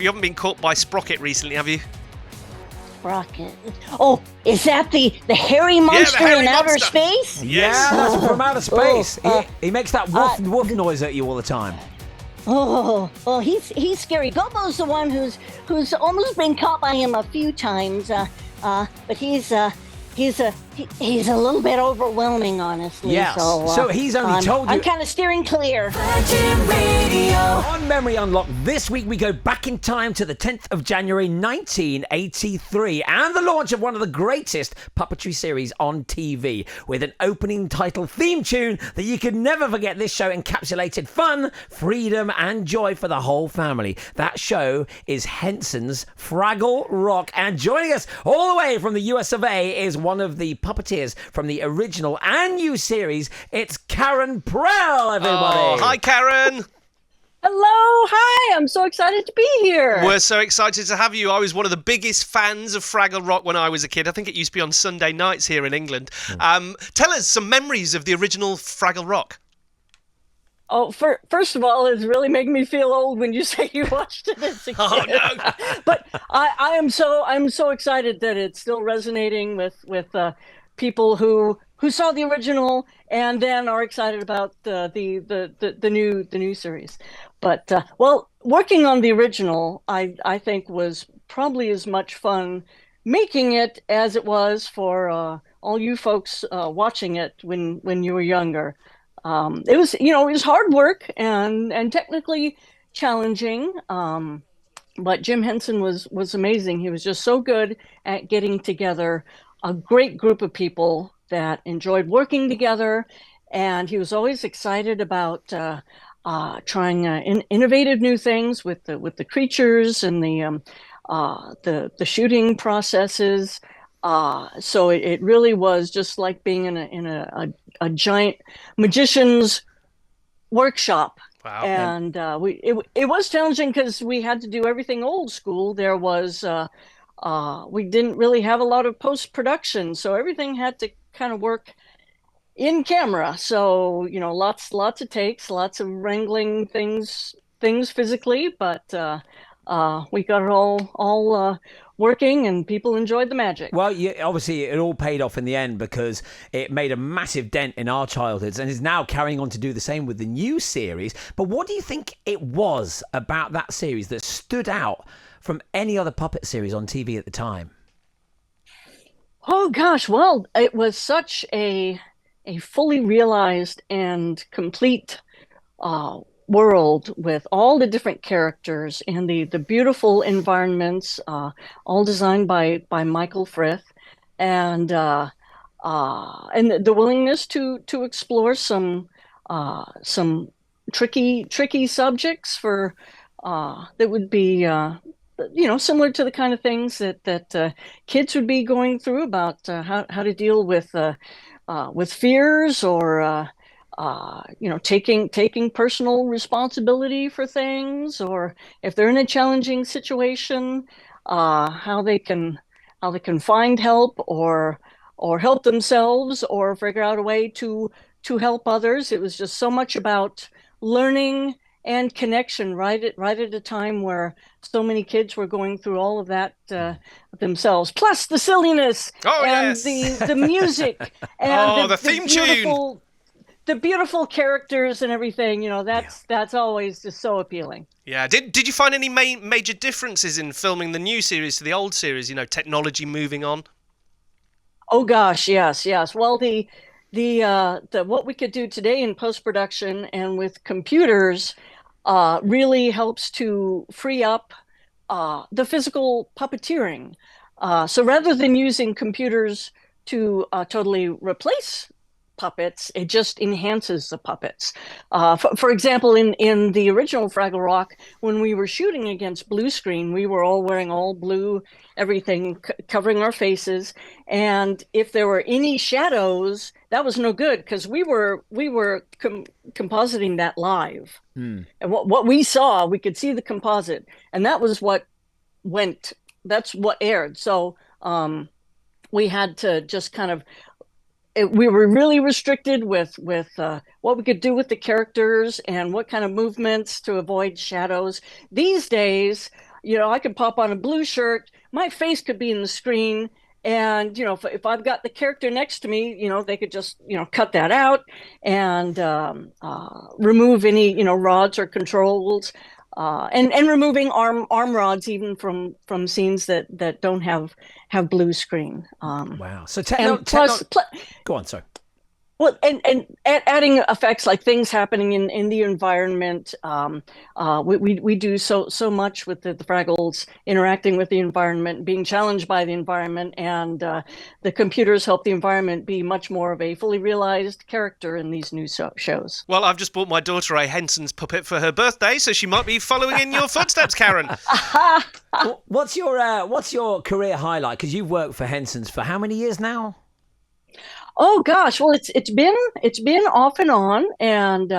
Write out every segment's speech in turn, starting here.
You haven't been caught by Sprocket recently, have you? Sprocket. Oh, is that the hairy monster hairy in outer monster. space? Yes. Yeah, that's from outer space. Oh, He makes that woof noise at you all the time. Oh, well, he's scary. Gobo's the one who's almost been caught by him a few times. But he's a little bit overwhelming, honestly. Yes. So he's only told you. I'm kind of steering clear. Virgin Radio. On Memory Unlock, this week we go back in time to the 10th of January 1983 and the launch of one of the greatest puppetry series on TV with an opening title theme tune that you could never forget. This show encapsulated fun, freedom and joy for the whole family. That show is Henson's Fraggle Rock, and joining us all the way from the US of A is one of the puppeteers from the original and new series. It's Karen Prell, everybody. Oh, hi, Karen. Hello, hi, I'm so excited to be here. We're so excited to have you. I was one of the biggest fans of Fraggle Rock when I was a kid. I think it used to be on Sunday nights here in England. Tell us some memories of the original Fraggle Rock. Oh, first of all, it's really making me feel old when you say you watched it as a kid. Oh, no. But I'm so excited that it's still resonating with people who saw the original and then are excited about the new series. But well, working on the original, I think was probably as much fun making it as it was for all you folks watching it when you were younger. It was hard work and technically challenging. But Jim Henson was amazing. He was just so good at getting together a great group of people that enjoyed working together, and he was always excited about trying innovative new things with the creatures and the shooting processes. So it really was just like being in a giant magician's workshop. Wow. And it was challenging because we had to do everything old school. There was we didn't really have a lot of post-production, so everything had to kind of work in camera. So lots of takes, lots of wrangling things physically, but we got it all working, and people enjoyed the magic. Well, obviously it all paid off in the end because it made a massive dent in our childhoods and is now carrying on to do the same with the new series. But what do you think it was about that series that stood out from any other puppet series on TV at the time? Oh gosh, well, it was such a fully realized and complete world with all the different characters and the beautiful environments, all designed by Michael Frith, and the willingness to explore some tricky subjects for that would be similar to the kind of things that kids would be going through about how to deal with fears or taking personal responsibility for things, or if they're in a challenging situation, how they can find help or help themselves or figure out a way to help others. It was just so much about learning and connection right at a time where so many kids were going through all of that themselves. Plus the silliness and the music and the theme tune. The beautiful characters and everything, that's always just so appealing. Yeah. Did you find any major differences in filming the new series to the old series? Technology moving on. Oh gosh, yes. Well, the what we could do today in post-production and with computers really helps to free up the physical puppeteering. So rather than using computers to totally replace puppets, it just enhances the puppets. For example, in the original Fraggle Rock, when we were shooting against blue screen, we were all wearing all blue, everything covering our faces. And if there were any shadows, that was no good because we were compositing that live. And what we saw, we could see the composite, and that was what that's what aired. So we had to just kind of we were really restricted with what we could do with the characters and what kind of movements to avoid shadows. These days, I could pop on a blue shirt, my face could be in the screen, and if I've got the character next to me, they could just cut that out and remove any rods or controls, and removing arm rods even from scenes that don't have blue screen. Wow. So go on, sorry. Well, and adding effects like things happening in the environment. We do so much with the Fraggles interacting with the environment, being challenged by the environment, and the computers help the environment be much more of a fully realized character in these new shows. Well, I've just bought my daughter a Henson's puppet for her birthday, so she might be following in your footsteps, Karen. What's your career highlight? Because you've worked for Henson's for how many years now? Oh gosh, well it's been off and on, and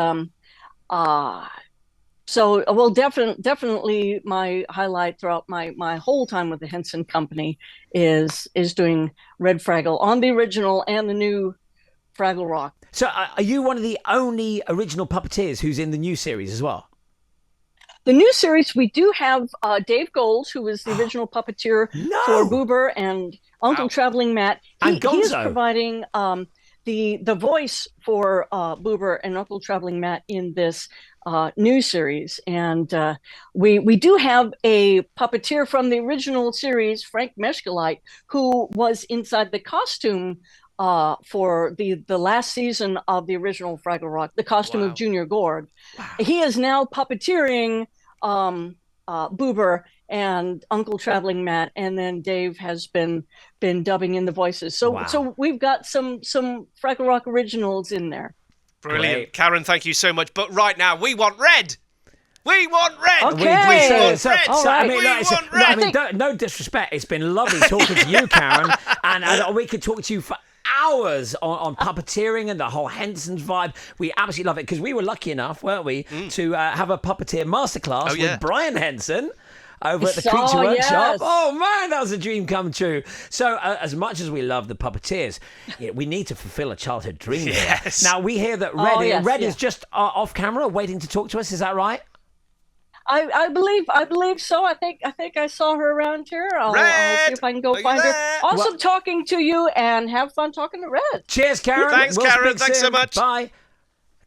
definitely my highlight throughout my whole time with the Henson Company is doing Red Fraggle on the original and the new Fraggle Rock. So are you one of the only original puppeteers who's in the new series as well? The new series, we do have Dave Gold, who was the original puppeteer for Boober and Uncle Traveling Matt. He is providing the voice for Boober and Uncle Traveling Matt in this new series. And we do have a puppeteer from the original series, Frank Meshkalite, who was inside the costume for the last season of the original Fraggle Rock, the costume of Junior Gord. Wow. He is now puppeteering Boober and Uncle Traveling Matt, and then Dave has been dubbing in the voices. So we've got some Fraggle Rock originals in there. Brilliant. Great. Karen, thank you so much. But right now, we want Red. We want Red. Okay. I mean, no disrespect. It's been lovely talking to you, Karen, and we could talk to you for hours on puppeteering and the whole Henson's vibe. We absolutely love it because we were lucky enough, weren't we, to have a puppeteer masterclass with Brian Henson over at the Creature Workshop. Oh man, that was a dream come true. So as much as we love the puppeteers, we need to fulfill a childhood dream here. Now we hear that Red is just off camera waiting to talk to us. Is that right? I believe so. I think I saw her around here. I'll see if I can go find her. Awesome talking to you, and have fun talking to Red. Cheers, Karen. Thanks, Karen. Thanks so much. Bye.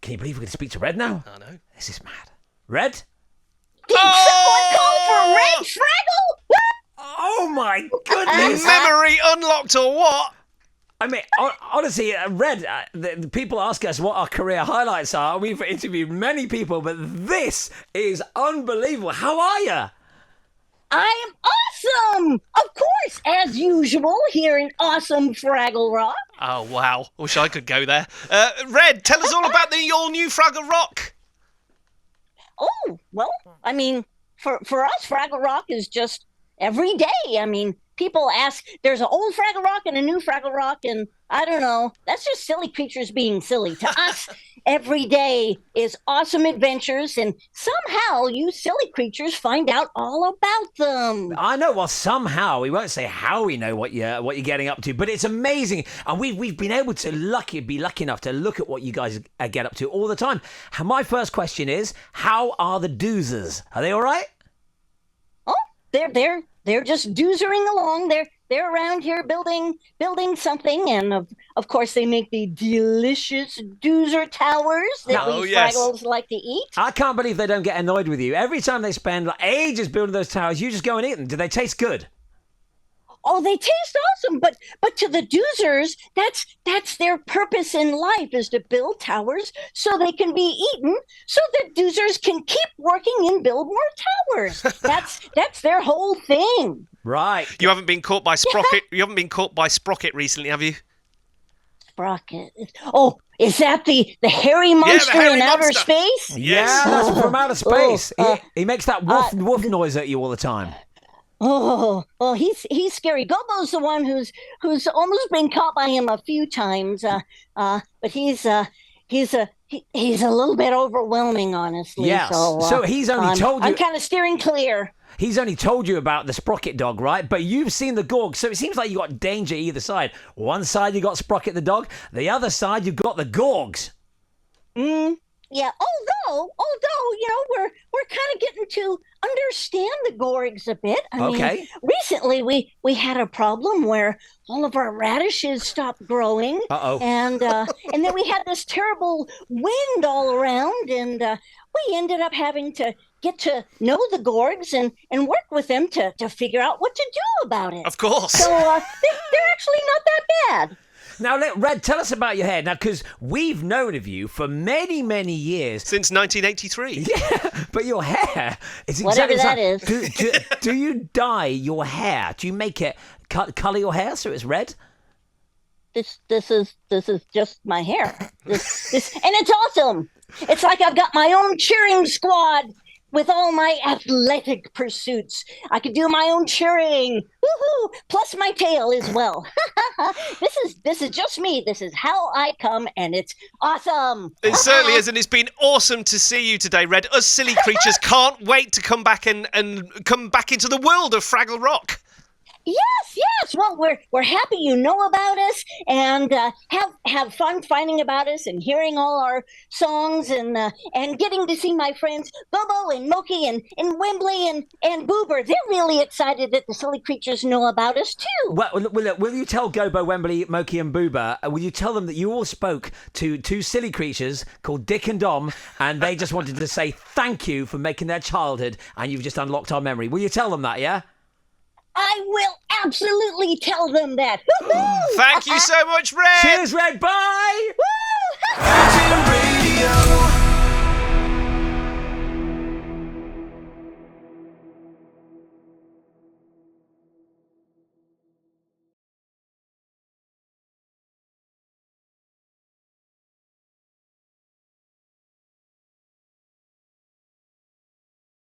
Can you believe we're going to speak to Red now? I know. This is mad. Red? Did someone call for Red Fraggle? Oh my goodness! Memory unlocked or what? I mean, honestly, Red, the people ask us what our career highlights are. We've interviewed many people, but this is unbelievable. How are you? I am awesome! Of course, as usual, here in awesome Fraggle Rock. Oh, wow. Wish I could go there. Red, tell us all about the all-new Fraggle Rock. Oh, well, I mean, for us, Fraggle Rock is just every day. I mean, people ask, there's an old Fraggle Rock and a new Fraggle Rock, and I don't know. That's just silly creatures being silly. To us, every day is awesome adventures, and somehow you silly creatures find out all about them. I know. Well, somehow we won't say how we know what you're getting up to, but it's amazing, and we've been able to be lucky enough to look at what you guys get up to all the time. My first question is, how are the doozers? Are they all right? Oh, they're just doozering along. They're around here building something, and of course they make the delicious doozer towers that we Fraggles like to eat. I can't believe they don't get annoyed with you. Every time they spend ages building those towers, you just go and eat them. Do they taste good? Oh, they taste awesome, but to the doozers, that's their purpose in life, is to build towers so they can be eaten, so that doozers can keep working and build more towers. That's their whole thing. Right. You haven't been caught by Sprocket. You haven't been caught by Sprocket recently, have you? Sprocket. Oh, is that the hairy monster in outer space? Yes. Yeah, that's from outer space. He makes that woof noise at you all the time. Oh, well, he's scary. Gobo's the one who's almost been caught by him a few times. But he's a little bit overwhelming, honestly. Yes. So he's only told you. I'm kind of steering clear. He's only told you about the Sprocket dog, right? But you've seen the Gorg, so it seems like you got danger either side. One side you got Sprocket the dog, the other side you've got the Gorgs. Yeah, although we're kind of getting to understand the Gorgs a bit. I mean, recently we had a problem where all of our radishes stopped growing, and then we had this terrible wind all around, and we ended up having to get to know the Gorgs and work with them to figure out what to do about it. Of course. So they're actually not that bad. Now, Red, tell us about your hair. Now, because we've known of you for many, many years. Since 1983. Yeah, but your hair is Whatever exactly that is. Do you dye your hair? Do you make it colour your hair so it's red? This is just my hair. This and it's awesome. It's like I've got my own cheering squad with all my athletic pursuits. I could do my own cheering. Woohoo! Plus my tail as well. This is just me. This is how I come, and it's awesome. It certainly is, and it's been awesome to see you today, Red. Us silly creatures can't wait to come back and come back into the world of Fraggle Rock. Yes. Well, we're happy you know about us, and have fun finding about us and hearing all our songs, and getting to see my friends Bobo and Moki and Wembley and Boober. They're really excited that the silly creatures know about us too. Well, will you tell Gobo, Wembley, Moki and Boober, will you tell them that you all spoke to two silly creatures called Dick and Dom, and they just wanted to say thank you for making their childhood, and you've just unlocked our memory. Will you tell them that, yeah? I will absolutely tell them that. Thank you so much, Red. Cheers, Red. Bye. Woo! Virgin Radio.